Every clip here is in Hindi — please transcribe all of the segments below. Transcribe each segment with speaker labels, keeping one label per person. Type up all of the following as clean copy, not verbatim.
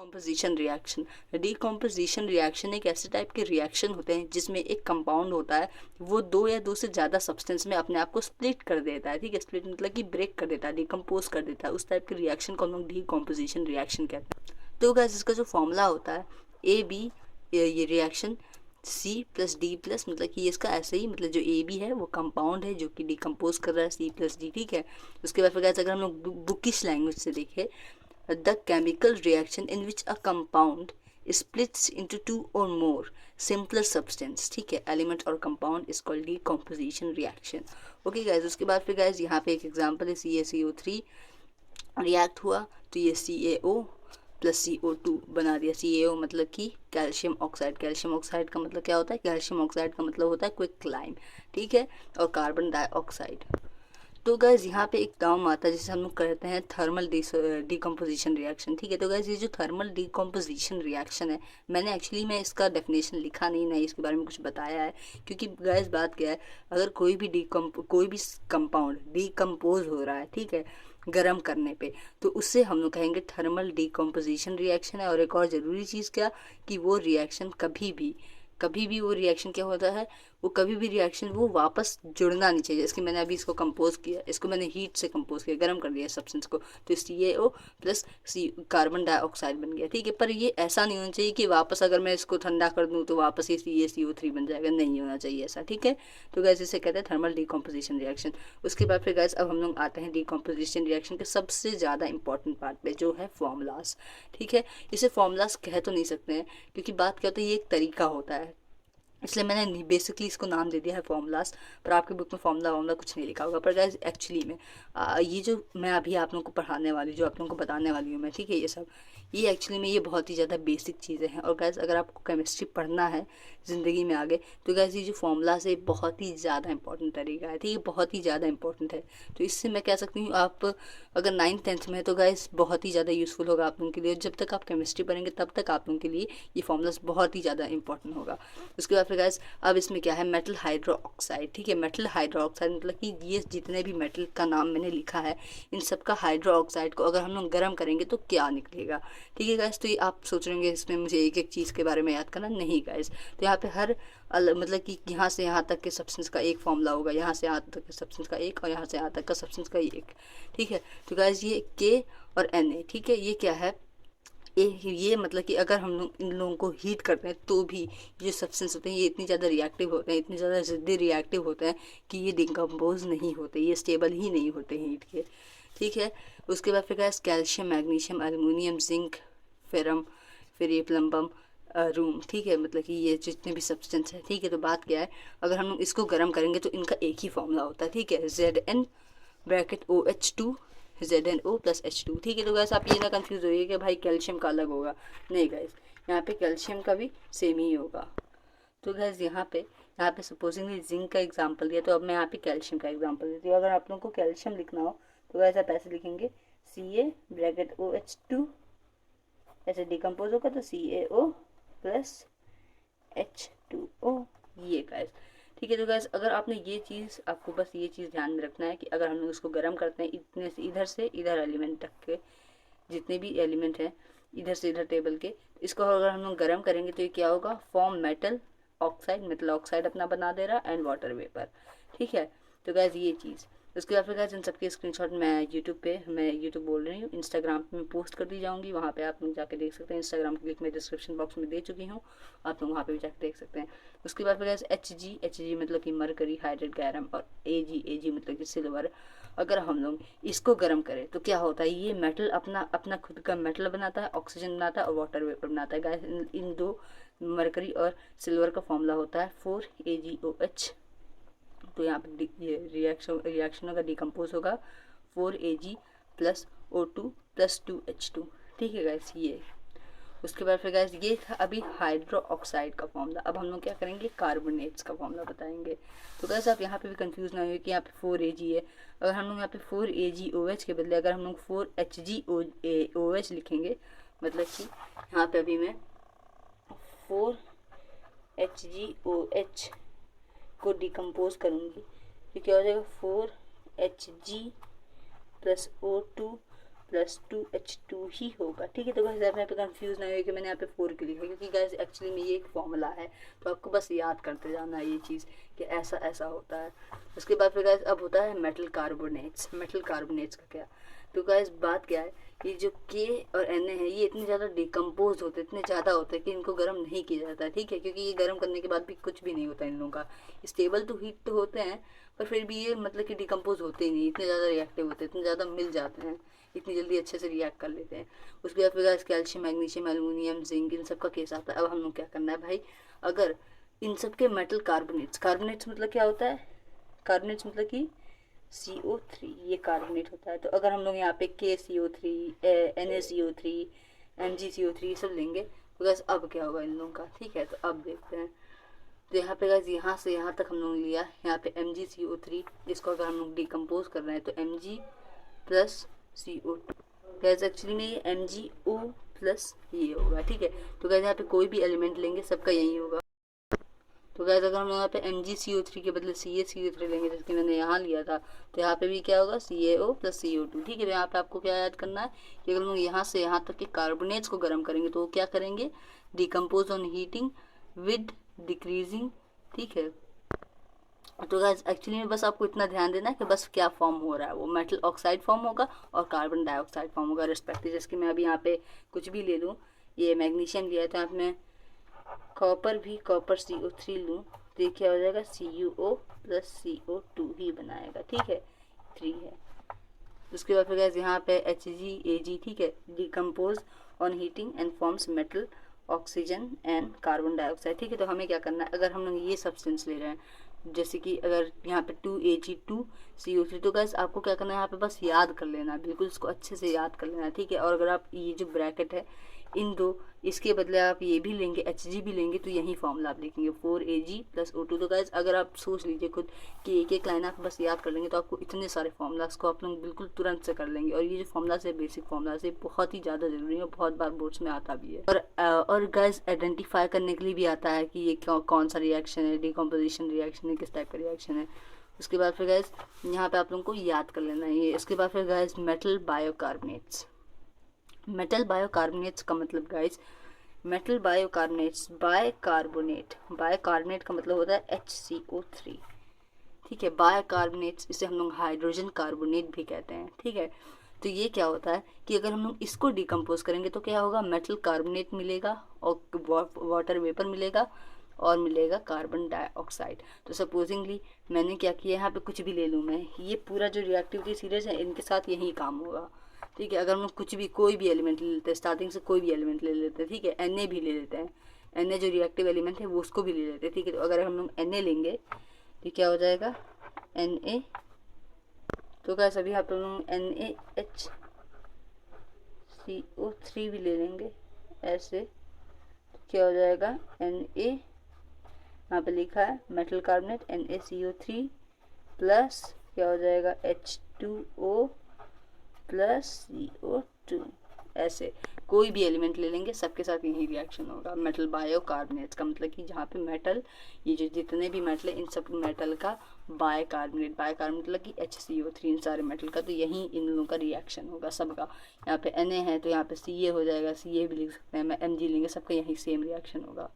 Speaker 1: Decomposition reaction. डिकम्पोजिशन रिएक्शन एक ऐसे टाइप के रिएक्शन होते हैं जिसमें एक कंपाउंड होता है, वो दो या दो से ज़्यादा सब्सटेंस में अपने आप को स्प्लिट कर देता है। ठीक है, स्प्लिट मतलब कि ब्रेक कर देता है, डिकम्पोज कर देता है। उस टाइप के रिएक्शन को हम लोग डिकम्पोजिशन रिएक्शन कहते हैं। तो गाइस इसका जो फॉर्मूला होता है ए बी, ये reaction C plus D plus, मतलब कि इसका ऐसे ही, मतलब जो ए बी है वो कंपाउंड है जो कि डिकम्पोज कर रहा है C प्लस डी। ठीक है, उसके बाद फिर गाइस अगर हम लोग बुकिश लैंग्वेज से देखें, the chemical reaction in which a compound splits into two or more simpler substance, ठीक है, element और compound is called decomposition reaction। Okay guys, उसके बाद फिर गाइज यहाँ पे एक एग्जांपल है CaCO3 रिएक्ट हुआ तो ये CaO प्लस CO2 बना दिया। CaO मतलब कि कैल्शियम ऑक्साइड। कैल्शियम ऑक्साइड का मतलब क्या होता है? कैल्शियम ऑक्साइड का मतलब होता है क्विकलाइम। ठीक है, और कार्बन डाइऑक्साइड। तो गैस यहाँ पे एक टर्म आता है जिसे हम लोग कहते हैं थर्मल डिकम्पोजिशन रिएक्शन। ठीक है, तो गैस ये जो थर्मल डिकम्पोजिशन रिएक्शन है, मैंने एक्चुअली में इसका डेफिनेशन लिखा नहीं इसके बारे में कुछ बताया है, क्योंकि गैस बात क्या है, अगर कोई भी कंपाउंड डिकम्पोज हो रहा है, ठीक है, गर्म करने पे, तो उससे हम लोग कहेंगे थर्मल डिकम्पोजिशन रिएक्शन है। और एक और ज़रूरी चीज़ क्या, कि वो रिएक्शन कभी भी वो रिएक्शन क्या होता है, वो कभी भी रिएक्शन वो वापस जुड़ना नहीं चाहिए। इसके मैंने अभी इसको कंपोज किया, इसको मैंने हीट से कंपोज किया, गर्म कर दिया सब्सटेंस को, तो CaO प्लस कार्बन डाइऑक्साइड बन गया। ठीक है, पर ये ऐसा नहीं होना चाहिए कि वापस अगर मैं इसको ठंडा कर दूँ तो वापस ये CaCO3 बन जाएगा, नहीं होना चाहिए ऐसा। ठीक है, तो गैस इसे कहते हैं थर्मल डिकम्पोजिशन रिएक्शन। उसके बाद फिर गैस अब हम लोग आते हैं डिकम्पोजिशन रिएक्शन के सबसे ज़्यादा इंपॉर्टेंट पार्ट पे, जो है फॉर्मूलाज। ठीक है, इसे फॉर्मूलाज कह तो नहीं सकते हैं, क्योंकि बात क्या होती है, ये एक तरीका होता है, इसलिए मैंने बेसिकली इसको नाम दे दिया है फॉर्मूलाज। पर आपके बुक में फॉर्मूला कुछ नहीं लिखा होगा। पर गाइस एक्चुअली में ये जो मैं अभी आप लोगों को पढ़ाने वाली, जो आप लोगों को बताने वाली हूँ मैं, ठीक है, ये सब ये एक्चुअली में ये बहुत ही ज़्यादा बेसिक चीज़ें हैं। और गाइस अगर आपको केमिस्ट्री पढ़ना है ज़िंदगी में आगे, तो गाइस ये जो फॉर्मूलाज है बहुत ही ज़्यादा इंपॉर्टेंट तरीका है। ठीक है, बहुत ही ज़्यादा इंपॉर्टेंट है। तो इससे मैं कह सकती हूँ, आप अगर 9th-10th में, तो गाइस बहुत ही ज़्यादा यूज़फुल होगा आप लोगों के लिए। जब तक आप केमिस्ट्री पढ़ेंगे तब तक आप लोगों के लिए ये फॉर्मूलाज बहुत ही ज़्यादा इंपॉर्टेंट होगा। उसके बाद फिर गाइस अब इसमें क्या है, मेटल हाइड्रोक्साइड। ठीक है, मेटल हाइड्रोक्साइड मतलब कि ये जितने भी मेटल का नाम मैंने लिखा है, इन सब का हाइड्रोक्साइड को अगर हम लोग गर्म करेंगे तो क्या निकलेगा। ठीक है गाइस, तो ये आप सोच रहे होंगे इसमें मुझे एक एक चीज़ के बारे में याद करना, नहीं गाइस। तो यहाँ पे हर मतलब कि यहाँ से यहाँ तक के सब्सटेंस का एक फॉर्मूला होगा, यहाँ से यहाँ तक के सब्सटेंस का एक, और यहाँ से यहाँ तक का सब्सटेंस का एक। ठीक है, तो गाइस ये K और Na, ठीक है, ये क्या है, ये मतलब कि अगर हम लोग इन लोगों को हीट करते हैं तो भी ये सब्सटेंस होते हैं, ये इतनी ज़्यादा रिएक्टिव होते हैं, इतनी ज़्यादा ज़िद्दी रिएक्टिव होते हैं कि ये डिकम्पोज नहीं होते, ये स्टेबल ही नहीं होते हीट के। ठीक है, उसके बाद फिर calcium, magnesium, aluminium, zinc, ferrum, फिर ये प्लम्बम, रूम। ठीक है, मतलब कि ये जितने भी सब्सटेंस है। ठीक है, तो बात क्या है, अगर हम लोग इसको गर्म करेंगे तो इनका एक ही फॉर्मूला होता है। ठीक है, Zn bracket OH2 ZnO plus H2। ठीक है, तो गैस आप ये ना कंफ्यूज होइए कि भाई कैल्शियम का अलग होगा, नहीं गैस, यहाँ पे कैल्शियम का भी सेम ही होगा। तो गैस यहाँ पे सपोजिंगली जिंक का एग्जांपल दिया, तो अब मैं यहाँ पे कैल्शियम का एग्जांपल देती हूँ। अगर आप लोगों को कैल्शियम लिखना हो तो गैस आप ऐसे लिखेंगे, Ca ब्रैकेट OH2, ऐसे डिकम्पोज होगा तो CaO प्लस H2O, ये गैस। ठीक है, तो गैस अगर आपने ये चीज़, आपको बस ये चीज़ ध्यान में रखना है कि अगर हम लोग इसको गर्म करते हैं, इतने से इधर एलिमेंट तक के जितने भी एलिमेंट हैं, इधर से इधर टेबल के, इसको अगर हम लोग गर्म करेंगे तो ये क्या होगा, फॉर्म मेटल ऑक्साइड अपना बना दे रहा, एंड वाटर वेपर। ठीक है, तो गैस ये चीज़। उसके बाद फिर गैस इन सबके स्क्रीनशॉट मैं यूट्यूब बोल रही हूँ, इंस्टाग्राम पे मैं पोस्ट कर दी जाऊँगी, वहाँ पे आप लोग जाके देख सकते हैं। इंस्टाग्राम की लिंक मैं डिस्क्रिप्शन बॉक्स में दे चुकी हूँ, आप लोग वहाँ पे भी जाके देख सकते हैं। उसके बाद फिर गैस Hg मतलब कि मरकरी हाइड्रेट गैरम, और Ag मतलब कि सिल्वर। अगर हम लोग इसको गर्म करें तो क्या होता है, ये मेटल अपना खुद का मेटल बनाता है, ऑक्सीजन बनाता है और वाटर वेपर बनाता है। गाइस इन दो मरकरी और सिल्वर का फॉर्मूला होता है 4AgOH। तो यहाँ पे ये रिएक्शन का डिकम्पोज होगा 4Ag plus O2 plus 2H2। ठीक है गाइस, ये। उसके बाद फिर गाइस ये था अभी हाइड्रो ऑक्साइड का फॉर्मूला। अब हम लोग क्या करेंगे, कार्बोनेट्स का फॉर्मूला बताएंगे। तो गाइस आप यहाँ पे भी कंफ्यूज ना हो कि यहाँ पे 4Ag है, अगर हम लोग यहाँ पे 4AgOH के बदले अगर हम लोग 4HgOH लिखेंगे, मतलब कि यहाँ पे अभी मैं 4HgOH को डिकम्पोज करूँगी, तो क्या हो जाएगा 4Hg plus O2 plus 2H2 ही होगा। ठीक है, तो गाइस यहाँ पे कंफ्यूज नहीं हो कि मैंने यहाँ पे 4 क्यों लिखा, क्योंकि गाइस एक्चुअली में ये एक फॉर्मूला है, तो आपको बस याद करते जाना है ये चीज़ कि ऐसा ऐसा होता है। उसके बाद फिर गाइस अब होता है मेटल कार्बोनेट्स। मेटल कार्बोनेट्स का क्या, तो गाइस बात क्या है, ये जो के और Na है ये इतने ज़्यादा डिकम्पोज होते हैं, इतने ज़्यादा होते हैं कि इनको गर्म नहीं किया जाता है। ठीक है, क्योंकि ये गर्म करने के बाद भी कुछ भी नहीं होता इन लोगों का, स्टेबल तो हीट तो होते हैं पर फिर भी ये मतलब कि डिकम्पोज होते ही नहीं, इतने ज़्यादा रिएक्टिव होते हैं, इतने ज़्यादा मिल जाते हैं, इतनी जल्दी अच्छे से रिएक्ट कर लेते हैं। उसके बाद फिर कैल्शियम, मैग्नीशियम, एल्यूमिनियम, जिंक, इन सब का केस आता है। अब हम लोग क्या करना है भाई, अगर इन सब के मेटल कार्बोनेट्स, कार्बोनेट्स मतलब क्या होता है, कार्बोनेट्स मतलब कि CO3 ये कार्बोनेट होता है। तो अगर हम लोग यहाँ पे KCO3, NaCO3, MgCO3 ये सब लेंगे तो गैस अब क्या होगा इन लोगों का। ठीक है, तो अब देखते हैं। तो यहाँ पे गैस यहाँ से यहाँ तक हम लोग लिया, यहाँ पे MgCO3, इसको अगर हम लोग डिकम्पोज कर रहे हैं तो Mg plus CO2, gas actually में ये MgO प्लस ये होगा। ठीक है, तो गैस यहाँ पे कोई भी एलिमेंट लेंगे सबका यही होगा। तो गैस अगर हम यहाँ पे MgCO3 के बदले CaCO3 लेंगे जिसकी मैंने यहाँ लिया था, तो यहाँ पे भी क्या होगा CaO प्लस CO2। ठीक है, तो यहाँ पे आपको क्या याद करना है कि अगर हम लोग यहाँ से यहाँ तक के कार्बोनेट्स को गर्म करेंगे तो वो क्या करेंगे, decompose on heating with decreasing. ठीक है, तो गैस एक्चुअली में बस आपको इतना ध्यान देना है कि बस क्या फॉर्म हो रहा है, वो मेटल ऑक्साइड फॉर्म होगा और कार्बन डाइऑक्साइड फॉर्म होगा रिस्पेक्टिव। जैसे कि मैं अभी यहाँ पे कुछ भी ले लूँ, ये मैग्नीशियम लिया है तो आपने कॉपर भी, कॉपर CO3 लूँ तो ये क्या हो जाएगा, CuO प्लस CO2 ही बनाएगा। ठीक है, 3 है। उसके बाद फिर गैस यहाँ पे HgAg। ठीक है, decompose on heating and forms metal, oxygen and carbon dioxide. ठीक है, तो हमें क्या करना है, अगर हम लोग ये सब्सटेंस ले रहे हैं जैसे कि अगर यहाँ पे 2Ag2CO3, तो गैस आपको क्या करना है यहाँ पे बस याद कर लेना है, बिल्कुल इसको अच्छे से याद कर लेना है। ठीक है, और अगर आप ये जो ब्रैकेट है इन दो, इसके बदले आप ये भी लेंगे, Hg भी लेंगे, तो यही फॉर्मूला आप लिखेंगे 4Ag प्लस O2। तो गाइज अगर आप सोच लीजिए खुद कि एक एक लाइन आप बस याद कर लेंगे तो आपको इतने सारे फॉर्मूलाज को आप लोग बिल्कुल तुरंत से कर लेंगे। और ये जो फॉर्मूलाज है बेसिक फॉर्मूलाज है, बहुत ही ज़्यादा जरूरी है, बहुत बार बोर्ड्स में आता भी है। और गाइज आइडेंटिफाई करने के लिए भी आता है कि ये कौन सा रिएक्शन है, डिकम्पोजिशन रिएक्शन है, किस टाइप का रिएक्शन है। उसके बाद फिर गाइज यहाँ पे आप लोगों को याद कर लेना है ये। इसके बाद फिर गाइज मेटल बायोकार्बोनेट्स। मेटल बायोकार्बोनेट्स का मतलब गाइज, मेटल बायोकार्बोनेट्स, बायकार्बोनेट, बायकार्बोनेट का मतलब होता है HCO3। ठीक है, बायकार्बोनेट्स इसे हम लोग हाइड्रोजन कार्बोनेट भी कहते हैं। ठीक है, तो ये क्या होता है कि अगर हम लोग इसको डिकम्पोज करेंगे तो क्या होगा, मेटल कार्बोनेट मिलेगा और वाटर वेपर मिलेगा और मिलेगा कार्बन डाइऑक्साइड। तो सपोजिंगली मैंने क्या किया, यहाँ पे कुछ भी ले लूँ मैं, ये पूरा जो रिएक्टिविटी सीरीज है इनके साथ यही काम होगा। ठीक है, अगर हम लोग कुछ भी कोई भी एलिमेंट ले लेते हैं, स्टार्टिंग से कोई भी एलिमेंट ले लेते हैं। ठीक है, Na भी ले लेते हैं, Na जो रिएक्टिव एलिमेंट है वो उसको भी ले लेते हैं। ठीक है, तो अगर हम लोग Na लेंगे तो क्या हो जाएगा, Na, तो क्या सभी आप लोग NaHCO3 भी ले लेंगे ऐसे, तो क्या हो जाएगा Na, यहाँ पे लिखा है मेटल कार्बोनेट NaCO3 प्लस क्या हो जाएगा H2O प्लस CO2। ऐसे कोई भी एलिमेंट ले लेंगे सबके साथ यही रिएक्शन होगा। मेटल बायोकार्बोनेट्स का मतलब कि जहाँ पे मेटल, ये जो जितने भी मेटल है इन सब मेटल का बायकार्बोनेट, बायकार्बोनेट मतलब कि HCO3, इन सारे मेटल का, तो यही इन लोगों का रिएक्शन होगा सबका। यहाँ पे Na है तो यहाँ पे Ca हो जाएगा, Ca भी लिख सकते हैं, मैं Mg लेंगे, सबका यही सेम रिएक्शन होगा।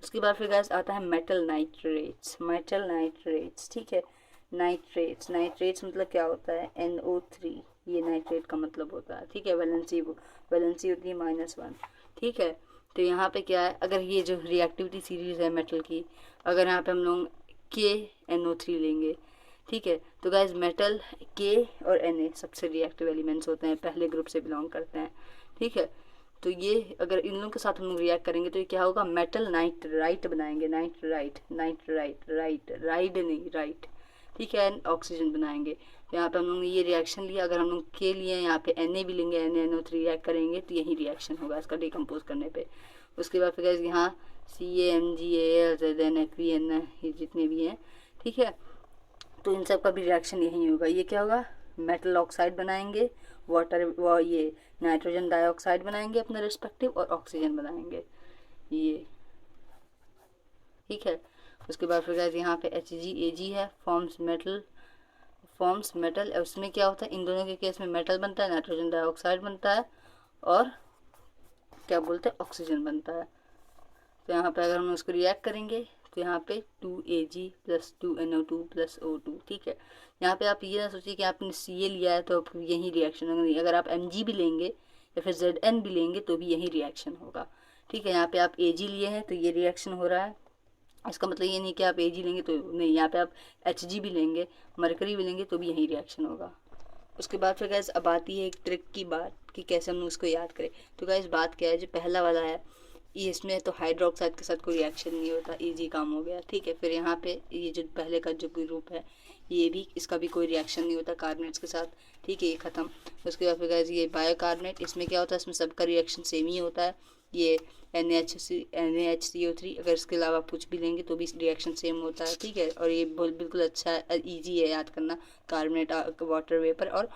Speaker 1: उसके बाद फिर गैस आता है मेटल नाइट्रेट्स। मेटल नाइट्रेट्स, ठीक है, नाइट्रेट्स, नाइट्रेट्स मतलब क्या होता है, NO3, ये नाइट्रेट का मतलब होता है। ठीक है, वैलेंसी होती है -1। ठीक है, तो यहाँ पे क्या है, अगर ये जो रिएक्टिविटी सीरीज है मेटल की, अगर यहाँ पे हम लोग KNO3 लेंगे, ठीक है, तो गाइज मेटल K और Na सबसे रिएक्टिव एलिमेंट्स होते हैं, पहले ग्रुप से बिलोंग करते हैं। ठीक है, तो ये अगर इन लोगों के साथ हम लोग रिएक्ट करेंगे तो ये क्या होगा, मेटल नाइट्राइट बनाएंगे, राइड नहीं, राइट। ठीक है, ऑक्सीजन बनाएंगे। तो यहाँ पे हम लोग ने ये रिएक्शन लिया, अगर हम लोग के लिए यहाँ पे Na भी लेंगे, NaNO3 रिएक्ट करेंगे तो यही रिएक्शन होगा इसका डिकम्पोज करने पे। उसके बाद फिर यहाँ CaMgAl ZnFeN, ये जितने भी हैं, ठीक है, तो इन सब का भी रिएक्शन यही होगा। ये क्या होगा, मेटल ऑक्साइड बनाएंगे, ये नाइट्रोजन डाइऑक्साइड बनाएंगे अपने रिस्पेक्टिव, और ऑक्सीजन बनाएंगे ये। ठीक है, उसके बाद फिर यहाँ पे HgAg है, फॉर्म्स मेटल, उसमें क्या होता है, इन दोनों के केस में मेटल बनता है, नाइट्रोजन डाइऑक्साइड बनता है और क्या बोलते हैं, ऑक्सीजन बनता है। तो यहाँ पे अगर हम उसको रिएक्ट करेंगे तो यहाँ पे 2Ag + 2NO2 + O2, ठीक है। यहाँ पे आप ये ना सोचिए कि आपने Ca लिया है तो यही रिएक्शन होगा, नहीं। अगर आप Mg भी लेंगे या फिर Zn भी लेंगे तो भी यही रिएक्शन होगा, ठीक है। यहाँ पे आप Ag लिए हैं तो ये रिएक्शन हो रहा है। इसका मतलब ये नहीं कि आप Ag लेंगे तो नहीं, यहाँ पे आप Hg भी लेंगे, मरकरी भी लेंगे तो भी यही रिएक्शन होगा। उसके बाद फिर गैस अब आती है एक ट्रिक की बात कि कैसे हम उसको याद करें। तो गैस बात क्या है, जो पहला वाला है ये, इसमें तो हाइड्रोक्साइड के साथ कोई रिएक्शन नहीं होता, इजी काम हो गया, ठीक है। फिर यहाँ पे ये जो पहले का जो ग्रुप है ये भी, इसका भी कोई रिएक्शन नहीं होता कार्बोनेट्स के साथ, ठीक है, ये ख़त्म। उसके बाद फिर गैस ये बायोकार्बोनेट, इसमें क्या होता है, इसमें सबका रिएक्शन सेम ही होता है। ये NaHCO3, अगर इसके अलावा कुछ भी लेंगे तो भी रिएक्शन सेम होता है, ठीक है। और ये बिल्कुल अच्छा है, ईजी है याद करना, कार्बोनेट, वाटर वेपर और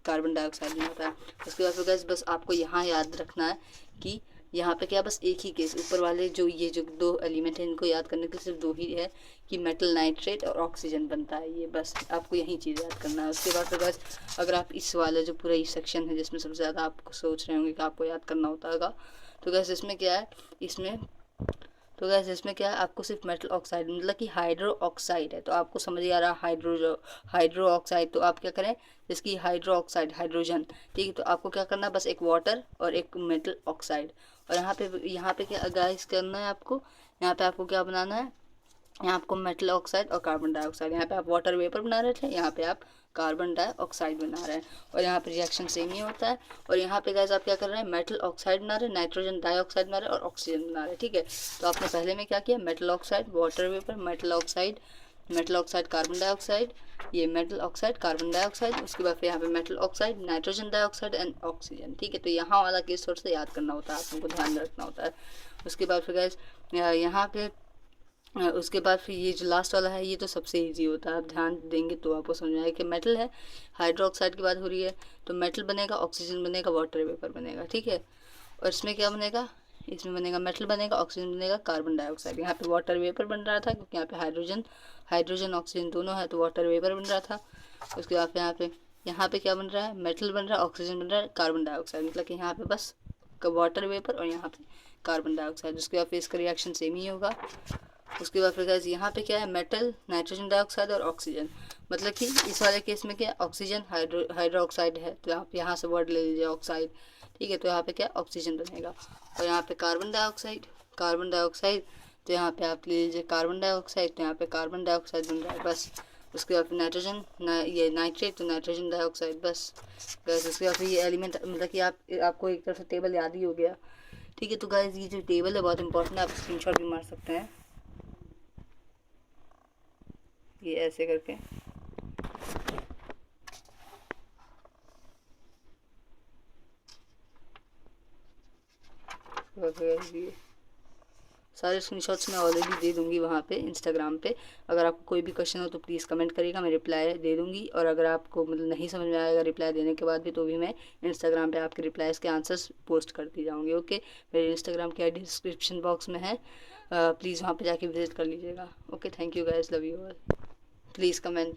Speaker 1: कार्बन डाइऑक्साइड में होता है। उसके बाद फिर गैस बस आपको यहाँ याद रखना है कि यहाँ पे क्या, बस एक ही केस, ऊपर वाले जो ये जो दो एलिमेंट हैं इनको याद करने के सिर्फ दो ही है कि मेटल नाइट्रेट और ऑक्सीजन बनता है, ये बस आपको यही चीज़ याद करना है। उसके बाद फिर बस अगर आप इस वाला जो पूरा ये सेक्शन है जिसमें सबसे ज़्यादा आपको सोच रहे होंगे कि आपको याद करना होता होगा, तो गैस इसमें क्या है, इसमें क्या है, आपको सिर्फ मेटल ऑक्साइड, मतलब कि हाइड्रो ऑक्साइड है, तो आपको समझ आ रहा है हाइड्रो ऑक्साइड, तो आप क्या करें, जिसकी हाइड्रो ऑक्साइड हाइड्रोजन, ठीक है, तो आपको क्या करना है, बस एक वाटर और एक मेटल ऑक्साइड। और यहाँ पे क्या गाइस करना है आपको, यहाँ पे आपको क्या बनाना है, यहाँ आपको मेटल ऑक्साइड और कार्बन डाइऑक्साइड, यहाँ पे आप वाटर वेपर बना रहे थे, यहाँ पे आप कार्बन डाइऑक्साइड बना रहे हैं, और यहाँ पे रिएक्शन सेम ही होता है। और यहाँ पे गाइस आप क्या कर रहे हैं, मेटल ऑक्साइड बना रहे हैं, नाइट्रोजन डाइऑक्साइड बना रहे हैं और ऑक्सीजन बना रहे हैं, ठीक है। तो आपने पहले में क्या किया, metal oxide, water vapour, metal oxide carbon dioxide, ये मेटल ऑक्साइड कार्बन डाइऑक्साइड, उसके बाद फिर यहाँ पे metal oxide, nitrogen dioxide and oxygen, ठीक है। तो यहाँ वाला केस थोड़ा सा याद करना होता है, आप लोगों को ध्यान रखना होता है। उसके बाद फिर गाइस यहाँ पे उसके बाद फिर ये जो लास्ट वाला है ये तो सबसे इजी होता है, आप ध्यान देंगे तो आपको समझ आएगा कि मेटल है, हाइड्रोक्साइड की बात हो रही है तो मेटल बनेगा, ऑक्सीजन बनेगा, वाटर वेपर बनेगा, ठीक है। और इसमें क्या बनेगा, इसमें बनेगा मेटल बनेगा, ऑक्सीजन बनेगा, कार्बन डाइऑक्साइड। यहाँ पे वाटर वेपर बन रहा था क्योंकि यहाँ पे हाइड्रोजन ऑक्सीजन दोनों है तो वाटर वेपर बन रहा था। उसके बाद यहाँ पे क्या बन रहा है, मेटल बन रहा है, ऑक्सीजन बन रहा है, कार्बन डाइऑक्साइड, मतलब कि यहाँ पे बस वाटर वेपर और यहाँ पे कार्बन डाइऑक्साइड। उसके बाद फिर इसका रिएक्शन सेम ही होगा। उसके बाद फिर गाइस यहाँ पे क्या है, मेटल, नाइट्रोजन डाइऑक्साइड और ऑक्सीजन, मतलब कि इस वाले केस में क्या ऑक्सीजन हाइड्रो ऑक्साइड है तो आप यहाँ से वर्ड ले लीजिए ऑक्साइड, ठीक है। तो यहाँ पे क्या ऑक्सीजन बनेगा। और यहाँ पे कार्बन डाइऑक्साइड तो यहाँ पे आप ले लीजिए कार्बन डाइऑक्साइड, तो यहाँ पे कार्बन डाइऑक्साइड बन रहा है बस। उसके बाद फिर नाइट्रोजन, ये नाइट्रेट तो नाइट्रोजन डाइऑक्साइड बस। उसके बाद फिर ये एलिमेंट, मतलब कि आपको एक तरह से टेबल याद ही हो गया, ठीक है। तो गाइस ये जो टेबल है बहुत इंपॉर्टेंट है, आप स्क्रीनशॉट भी मार सकते हैं, ये ऐसे करके। ये सारे स्क्रीनशॉट्स मैं ऑलरेडी दे दूंगी वहाँ पे इंस्टाग्राम पे। अगर आपको कोई भी क्वेश्चन हो तो प्लीज़ कमेंट करिएगा, मैं रिप्लाई दे दूंगी। और अगर आपको मतलब नहीं समझ में आएगा रिप्लाई देने के बाद भी तो भी मैं इंस्टाग्राम पे आपके रिप्लाईज़ के आंसर्स पोस्ट करती जाऊँगी, ओके। मेरे इंस्टाग्राम की आईडी डिस्क्रिप्शन बॉक्स में है, प्लीज़ वहाँ पर जाके विजिट कर लीजिएगा, okay. Thank you guys, love you all, please comment.